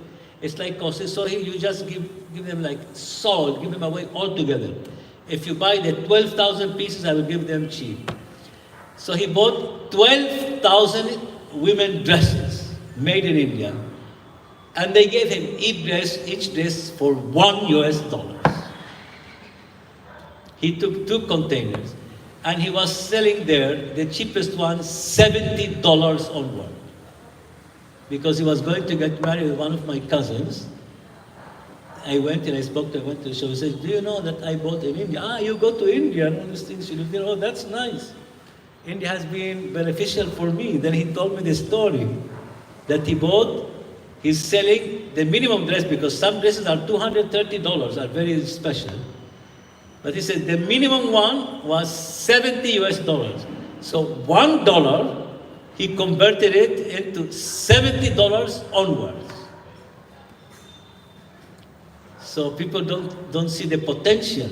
it's like costly. So you just give them like sold, give them away altogether. If you buy the 12,000 pieces, I will give them cheap. So he bought 12,000 women dresses made in India, and they gave him each dress for $1. He took 2 containers, and he was selling there the cheapest one $70 onward, because he was going to get married with one of my cousins. I went and I spoke to him, went to the show. He said, "Do you know that I bought in India?" "Ah, you go to India and all these things you live there." "Oh, that's nice. India has been beneficial for me." Then he told me the story that he bought. He's selling the minimum dress, because some dresses are $230, are very special. But he said the minimum one was $70. So $1, he converted it into $70 onwards. So people don't see the potential.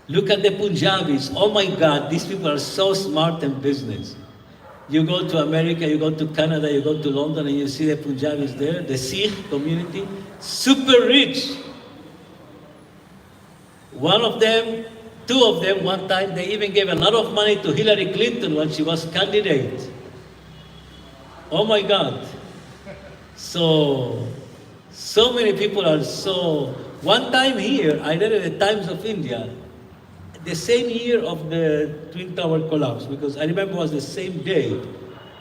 Look at the Punjabis. Oh my God, these people are so smart in business. You go to America, you go to Canada, you go to London, and you see the Punjabis there, the Sikh community, super rich. One of them, 2 of them, one time, they even gave a lot of money to Hillary Clinton when she was candidate. Oh my God. So many people are so... One time here, I read in the Times of India, the same year of the Twin Tower collapse, because I remember it was the same day,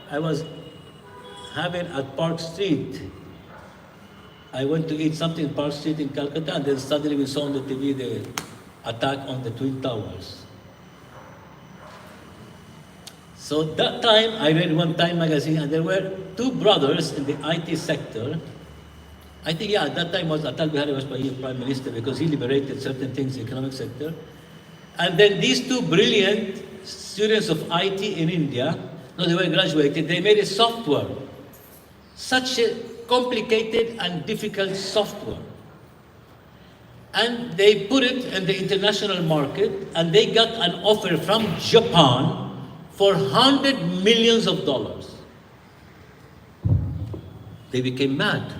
I was having at Park Street. I went to eat something in Park Street in Calcutta, and then suddenly we saw on the TV the attack on the Twin Towers. So that time, I read one Time magazine, and there were 2 brothers in the IT sector. I think, at that time was Atal Bihari Vajpayee Prime Minister, because he liberated certain things in the economic sector. And then these 2 brilliant students of IT in India, they were graduated, they made a software. Such a complicated and difficult software. And they put it in the international market, and they got an offer from Japan for $100 million. They became mad.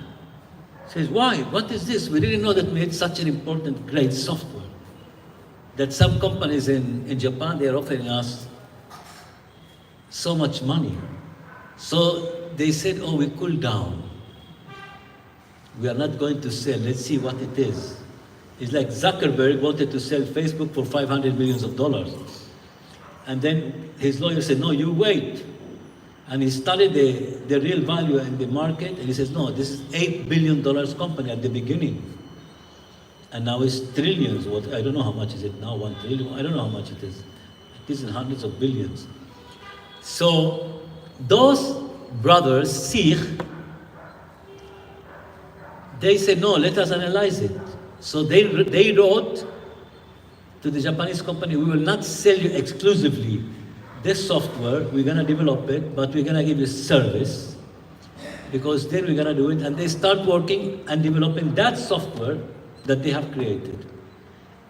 Says, "Why? What is this? We didn't know that we had such an important, great software. That some companies in Japan, they are offering us so much money." So they said, "Oh, we cool down. We are not going to sell. Let's see what it is." It's like Zuckerberg wanted to sell Facebook for $500 million. And then his lawyer said, "No, you wait." And he studied the real value in the market, and he says, "No, this is $8 billion company at the beginning. And now it's trillions. I don't know how much is it now, 1 trillion. I don't know how much it is. It is in hundreds of billions." So those brothers, Sikh, they said, "No, let us analyze it." So they wrote to the Japanese company, "We will not sell you exclusively this software. We're going to develop it, but we're going to give you service, because then we're going to do it." And they start working and developing that software that they have created.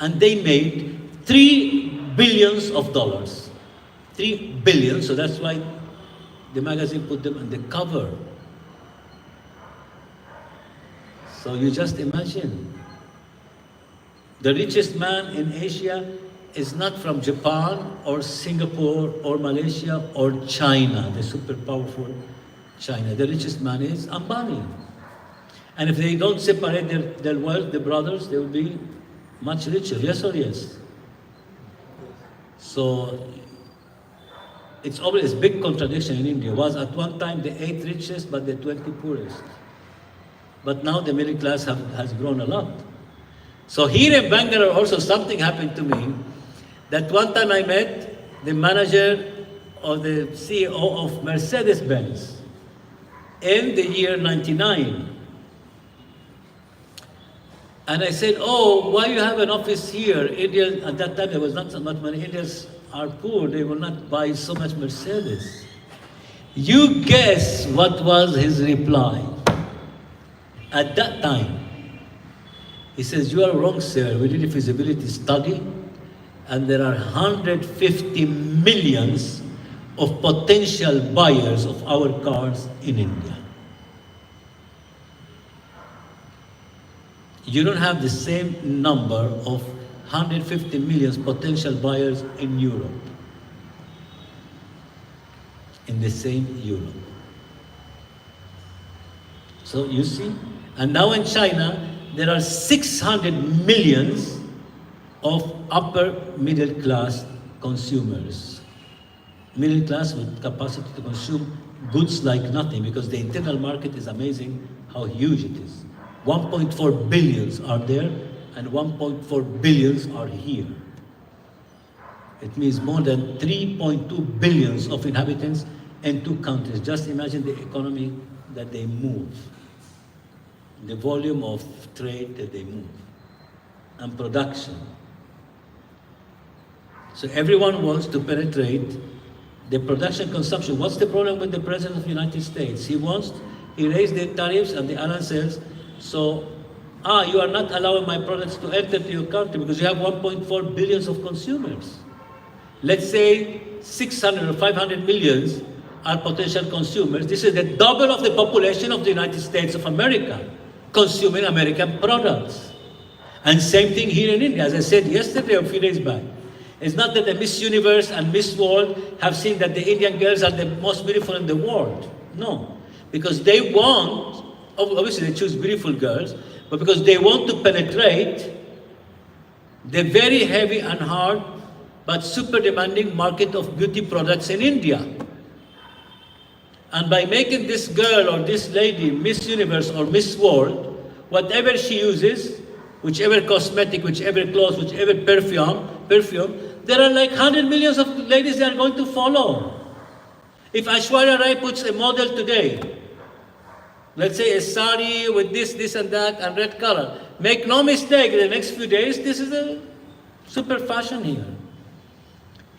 And they made $3 billion. $3 billion, so that's why the magazine put them on the cover. So you just imagine. The richest man in Asia is not from Japan or Singapore or Malaysia or China, the super powerful China. The richest man is Ambani. And if they don't separate their wealth, the brothers, they will be much richer. Yes or yes? So it's always a big contradiction in India. It was at one time the 8 richest, but the 20 poorest. But now the middle class has grown a lot. So here in Bangalore also something happened to me, that one time I met the manager or the CEO of Mercedes-Benz in the year 99. And I said, "Oh, why you have an office here?" India, at that time there was not so much money. Indians are poor, they will not buy so much Mercedes. You guess what was his reply at that time. He says, you are wrong, sir. We did a feasibility study, and there are 150 millions of potential buyers of our cars in India. You don't have the same number of 150 million potential buyers in Europe. In the same Europe. So you see, and now in China, there are 600 millions of upper middle class consumers. Middle class with capacity to consume goods like nothing, because the internal market is amazing how huge it is. 1.4 billions are there, and 1.4 billions are here. It means more than 3.2 billions of inhabitants in two countries. Just imagine the economy that they move, the volume of trade that they move, and production. So everyone wants to penetrate the production consumption. What's the problem with the President of the United States? He raised the tariffs and the arancels, so you are not allowing my products to enter to your country because you have 1.4 billions of consumers. Let's say 600 or 500 millions are potential consumers. This is the double of the population of the United States of America consuming American products. And same thing here in India. As I said yesterday or a few days back, it's not that the Miss Universe and Miss World have seen that the Indian girls are the most beautiful in the world. No, because they want, obviously they choose beautiful girls, but because they want to penetrate the very heavy and hard but super demanding market of beauty products in India. And by making this girl or this lady Miss Universe or Miss World, whatever she uses, whichever cosmetic, whichever clothes, whichever perfume, there are like 100 millions of ladies that are going to follow. If Aishwarya Rai puts a model today, let's say a sari with this and that and red color, make no mistake, in the next few days, this is a super fashion here.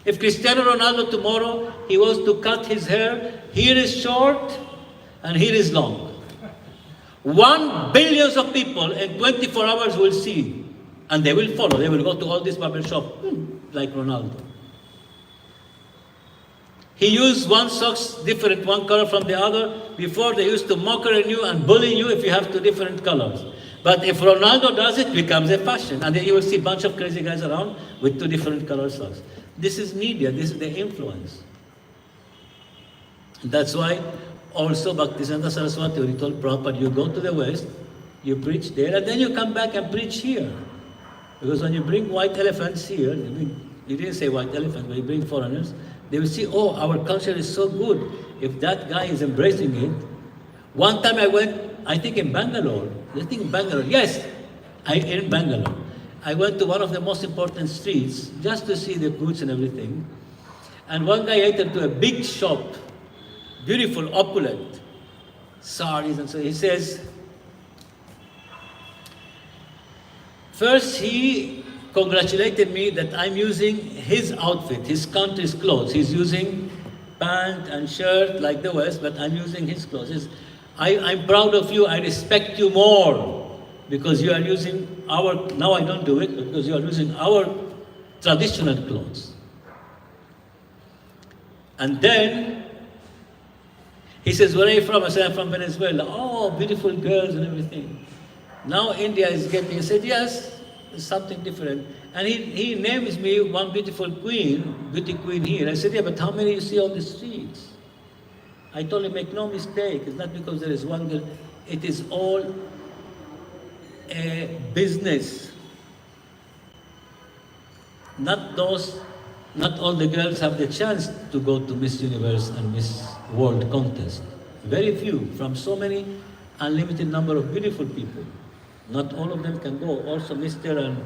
If Cristiano Ronaldo tomorrow, he wants to cut his hair, here is short and here is long. 1 billion of people in 24 hours will see, and they will follow. They will go to all this barber shop, like Ronaldo. He used one socks different, one color from the other. Before they used to mockery you and bully you if you have two different colors. But if Ronaldo does it, it becomes a fashion. And then you will see a bunch of crazy guys around with two different color socks. This is media, this is the influence. That's why also Bhaktisiddhanta Saraswati, when he told Prabhupada, you go to the West, you preach there, and then you come back and preach here. Because when you bring white elephants here, you didn't say white elephants, but you bring foreigners, they will see, oh, our culture is so good. If that guy is embracing it. One time I went, I think in Bangalore, in Bangalore, I went to one of the most important streets just to see the goods and everything. And one guy entered to a big shop, beautiful, opulent, saris, and so he says, first he congratulated me that I'm using his outfit, his country's clothes. He's using pant and shirt like the West, but I'm using his clothes. He says, I'm proud of you, I respect you more because you are using now I don't do it, because you are using our traditional clothes. And then he says, where are you from? I said, I'm from Venezuela. Oh, beautiful girls and everything. Now India is getting, I said, yes, it's something different. And he names me one beautiful queen, beauty queen here. I said, yeah, but how many you see on the streets? I told him, make no mistake, it's not because there is one girl, it is all a business. Not all the girls have the chance to go to Miss Universe and Miss World contest. Very few, from so many unlimited number of beautiful people. Not all of them can go. Also Mr. and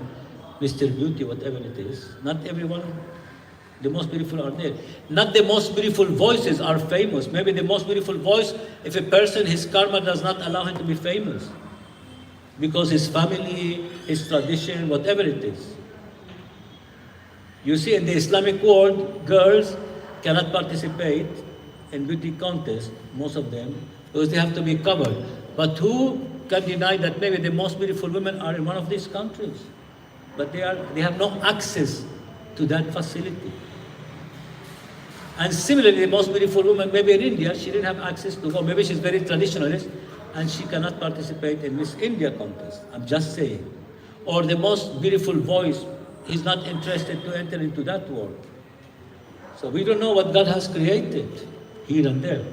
Mr. Beauty, whatever it is. Not everyone, the most beautiful are there. Not the most beautiful voices are famous. Maybe the most beautiful voice, if a person, his karma does not allow him to be famous. Because his family, his tradition, whatever it is. You see, in the Islamic world, girls cannot participate in beauty contests, most of them, because they have to be covered. But who can deny that maybe the most beautiful women are in one of these countries? But they have no access to that facility. And similarly, the most beautiful woman, maybe in India, she didn't have access to go. Maybe she's very traditionalist and she cannot participate in Miss India contest. I'm just saying. Or the most beautiful voice, he's not interested to enter into that world. So we don't know what God has created here and there.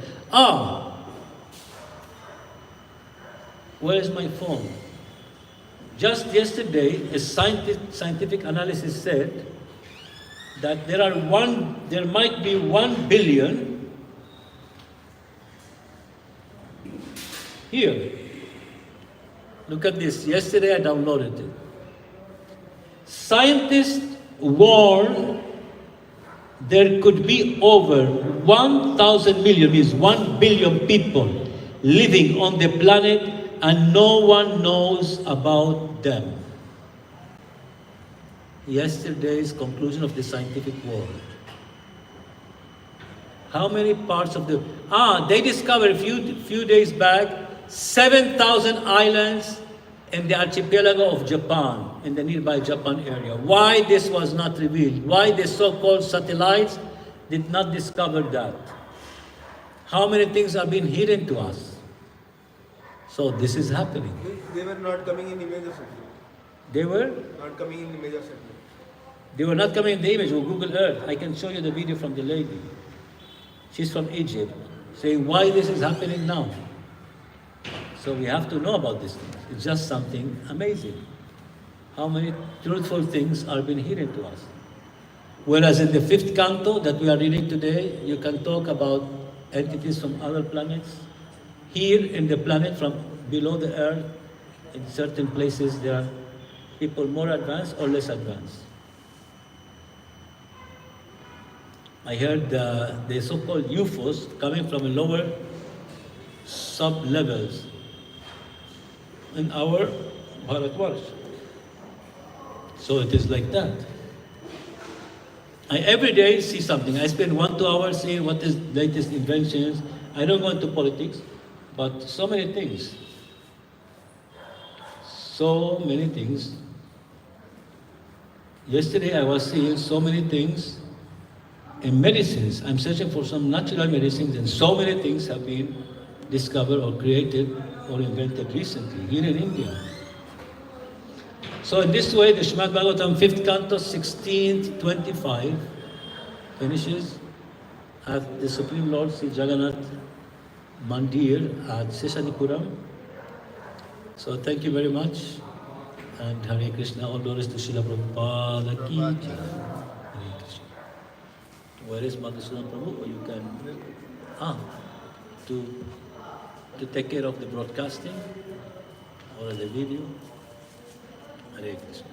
Where is my phone? Just yesterday, a scientific analysis said that there might be 1 billion here. Look at this. Yesterday I downloaded it. Scientists warn there could be over 1,000 million, means 1 billion people living on the planet and no one knows about them. Yesterday's conclusion of the scientific world. How many parts of the... they discovered a few days back 7,000 islands in the archipelago of Japan, in the nearby Japan area. Why this was not revealed? Why the so-called satellites did not discover that? How many things are being hidden to us? So this is happening. They were not coming in image of satellite. They were? Not coming in image of satellite. They were not coming in the image of Google Earth. I can show you the video from the lady. She's from Egypt, saying why this is happening now. So we have to know about this thing. It's just something amazing. How many truthful things are being hidden to us. Whereas in the 5th canto that we are reading today, you can talk about entities from other planets. Here in the planet, from below the earth, in certain places there are people more advanced or less advanced. I heard the so-called UFOs coming from lower sub-levels in our Bharatvarsh. So it is like that. I every day see something. I spend 1-2 hours seeing what is latest inventions. I don't go into politics, but so many things. So many things. Yesterday I was seeing so many things in medicines. I'm searching for some natural medicines, and so many things have been discovered or created or invented recently here in India. So in this way, the Srimad Bhagavatam 5th canto 1625 finishes at the Supreme Lord Sri Jagannath Mandir at Seshanipuram. So thank you very much, and Hare Krishna. All glories to Srila Prabhupada ki jai. Hare Krishna. Where is Madhusudan Prabhu? Or you can to take care of the broadcasting or the video. Hare Krishna.